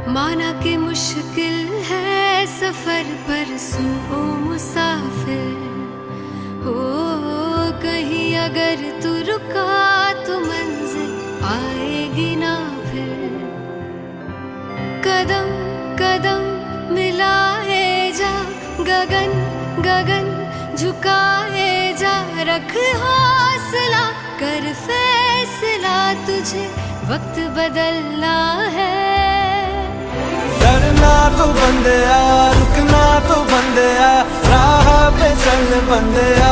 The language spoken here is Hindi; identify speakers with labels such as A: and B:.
A: माना कि मुश्किल है सफर पर सुन ओ मुसाफिर हो, कहीं अगर तू रुका तो मंजिल आएगी ना फिर। कदम कदम मिलाए जा, गगन गगन झुकाए जा, रख हौसला कर फैसला, तुझे वक्त बदलना है।
B: डरना तो बंदया, रुकना तो बंदया, राह पे चल बंदया।